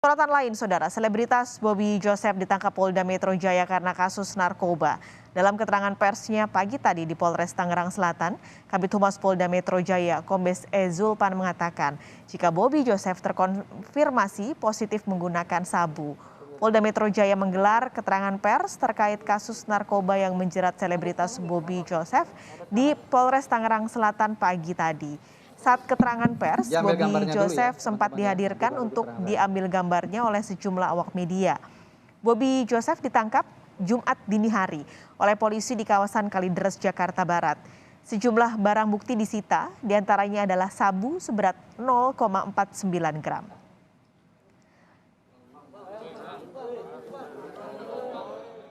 Sorotan lain, Saudara, selebritas Bobby Joseph ditangkap Polda Metro Jaya karena kasus narkoba. Dalam keterangan persnya pagi tadi di Polres Tangerang Selatan, Kabid Humas Polda Metro Jaya, Kombes E. Zulpan mengatakan, jika Bobby Joseph terkonfirmasi positif menggunakan sabu. Polda Metro Jaya menggelar keterangan pers terkait kasus narkoba yang menjerat selebritas Bobby Joseph di Polres Tangerang Selatan pagi tadi. Saat keterangan pers, Bobby Joseph sempat dihadirkan untuk diambil gambarnya oleh sejumlah awak media. Bobby Joseph ditangkap Jumat dini hari oleh polisi di kawasan Kalideres, Jakarta Barat. Sejumlah barang bukti disita, diantaranya adalah sabu seberat 0,49 gram.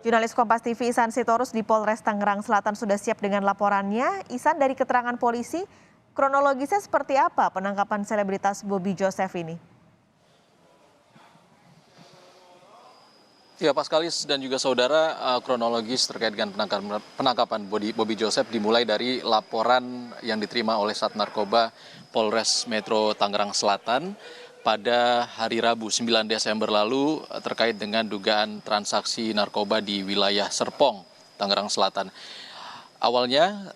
Jurnalis Kompas TV Ihsan Sitorus di Polres Tangerang Selatan sudah siap dengan laporannya. Ihsan, dari keterangan polisi, kronologisnya seperti apa penangkapan selebritas Bobby Joseph ini? Ya, Paskalis dan juga saudara, kronologis terkait dengan penangkapan Bobby Joseph dimulai dari laporan yang diterima oleh Sat Narkoba Polres Metro Tangerang Selatan pada hari Rabu 9 Desember lalu terkait dengan dugaan transaksi narkoba di wilayah Serpong, Tangerang Selatan. Awalnya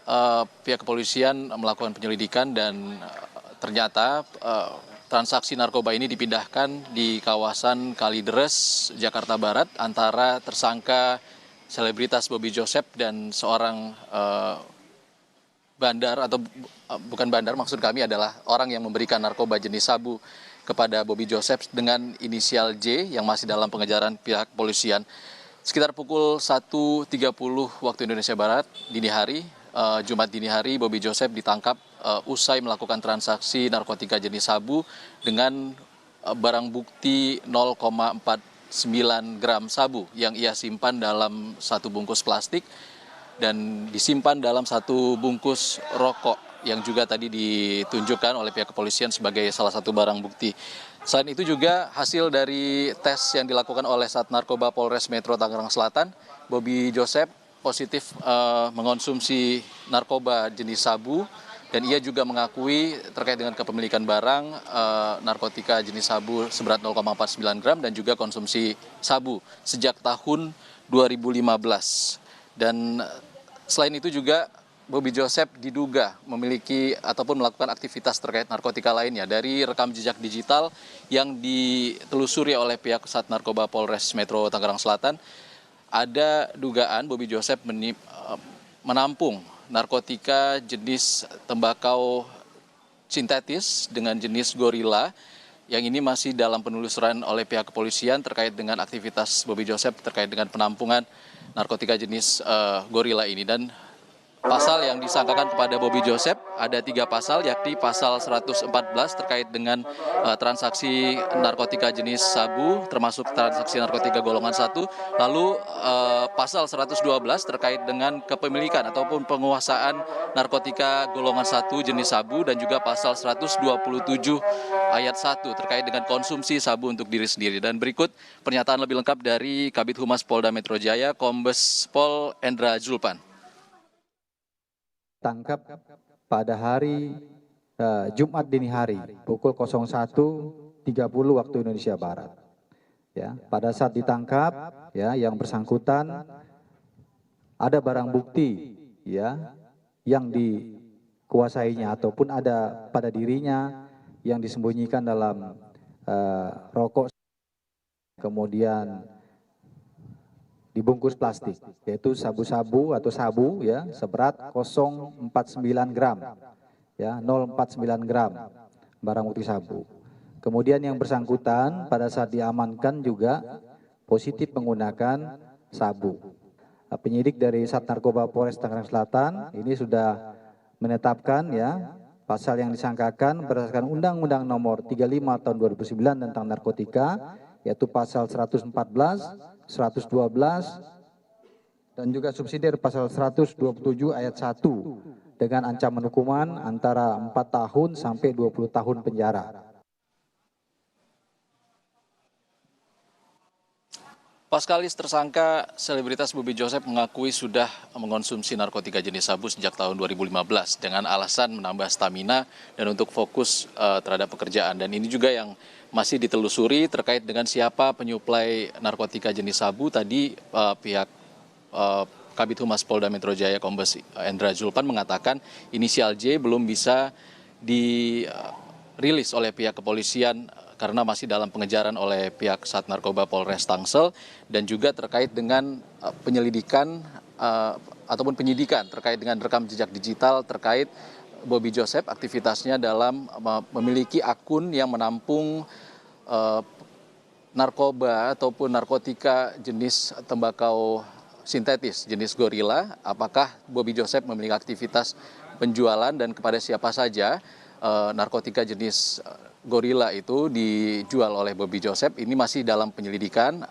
pihak kepolisian melakukan penyelidikan dan ternyata transaksi narkoba ini dipindahkan di kawasan Kalideres, Jakarta Barat antara tersangka selebritas Bobby Joseph dan seorang bandar atau bukan bandar, maksud kami adalah orang yang memberikan narkoba jenis sabu kepada Bobby Joseph dengan inisial J yang masih dalam pengejaran pihak kepolisian. Sekitar pukul 1.30 waktu Indonesia Barat dini hari, Jumat dini hari, Bobby Joseph ditangkap usai melakukan transaksi narkotika jenis sabu dengan barang bukti 0,49 gram sabu yang ia simpan dalam satu bungkus plastik dan disimpan dalam satu bungkus rokok yang juga tadi ditunjukkan oleh pihak kepolisian sebagai salah satu barang bukti. Selain itu juga hasil dari tes yang dilakukan oleh Sat Narkoba Polres Metro Tangerang Selatan, Bobby Joseph positif mengonsumsi narkoba jenis sabu dan ia juga mengakui terkait dengan kepemilikan barang narkotika jenis sabu seberat 0,49 gram dan juga konsumsi sabu sejak tahun 2015. Dan selain itu juga Bobby Joseph diduga memiliki ataupun melakukan aktivitas terkait narkotika lainnya. Dari rekam jejak digital yang ditelusuri oleh pihak Sat Narkoba Polres Metro Tangerang Selatan, ada dugaan Bobby Joseph menampung narkotika jenis tembakau sintetis dengan jenis gorila yang ini masih dalam penelusuran oleh pihak kepolisian terkait dengan aktivitas Bobby Joseph terkait dengan penampungan narkotika jenis gorila ini. Dan pasal yang disangkakan kepada Bobby Joseph ada 3 pasal, yakni pasal 114 terkait dengan transaksi narkotika jenis sabu, termasuk transaksi narkotika golongan 1, lalu pasal 112 terkait dengan kepemilikan ataupun penguasaan narkotika golongan 1 jenis sabu, dan juga pasal 127 ayat 1 terkait dengan konsumsi sabu untuk diri sendiri. Dan berikut pernyataan lebih lengkap dari Kabid Humas Polda Metro Jaya, Kombes Pol Endra Zulpan. Tangkap pada hari Jumat dini hari pukul 01.30 waktu Indonesia Barat. Ya, pada saat ditangkap, ya, yang bersangkutan ada barang bukti, ya, yang dikuasainya ataupun ada pada dirinya yang disembunyikan dalam rokok, kemudian dibungkus plastik, yaitu sabu-sabu atau sabu, ya, seberat 0,49 gram, ya, 0,49 gram barang bukti sabu. Kemudian yang bersangkutan pada saat diamankan juga positif menggunakan sabu. Penyidik dari Sat Narkoba Polres Tangerang Selatan ini sudah menetapkan, ya, pasal yang disangkakan berdasarkan Undang-Undang Nomor 35 Tahun 2009 tentang narkotika, yaitu pasal 114, 112, dan juga subsidiar pasal 127 ayat 1 dengan ancaman hukuman antara 4 tahun sampai 20 tahun penjara. Paskalis tersangka selebritas Bobby Joseph mengakui sudah mengonsumsi narkotika jenis sabu sejak tahun 2015 dengan alasan menambah stamina dan untuk fokus terhadap pekerjaan. Dan ini juga yang masih ditelusuri terkait dengan siapa penyuplai narkotika jenis sabu. Tadi pihak Kabid Humas Polda Metro Jaya Kombes Endra Zulpan mengatakan inisial J belum bisa dirilis oleh pihak kepolisian karena masih dalam pengejaran oleh pihak Sat Narkoba Polres Tangsel, dan juga terkait dengan penyelidikan ataupun penyidikan terkait dengan rekam jejak digital terkait Bobby Joseph aktivitasnya dalam memiliki akun yang menampung narkoba ataupun narkotika jenis tembakau sintetis jenis gorila. Apakah Bobby Joseph memiliki aktivitas penjualan dan kepada siapa saja narkotika jenis gorila itu dijual oleh Bobby Joseph, ini masih dalam penyelidikan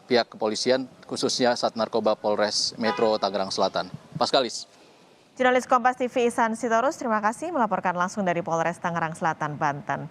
pihak kepolisian khususnya Sat Narkoba Polres Metro Tangerang Selatan. Paskalis. Jurnalis Kompas TV Ihsan Sitorus, terima kasih melaporkan langsung dari Polres Tangerang Selatan, Banten.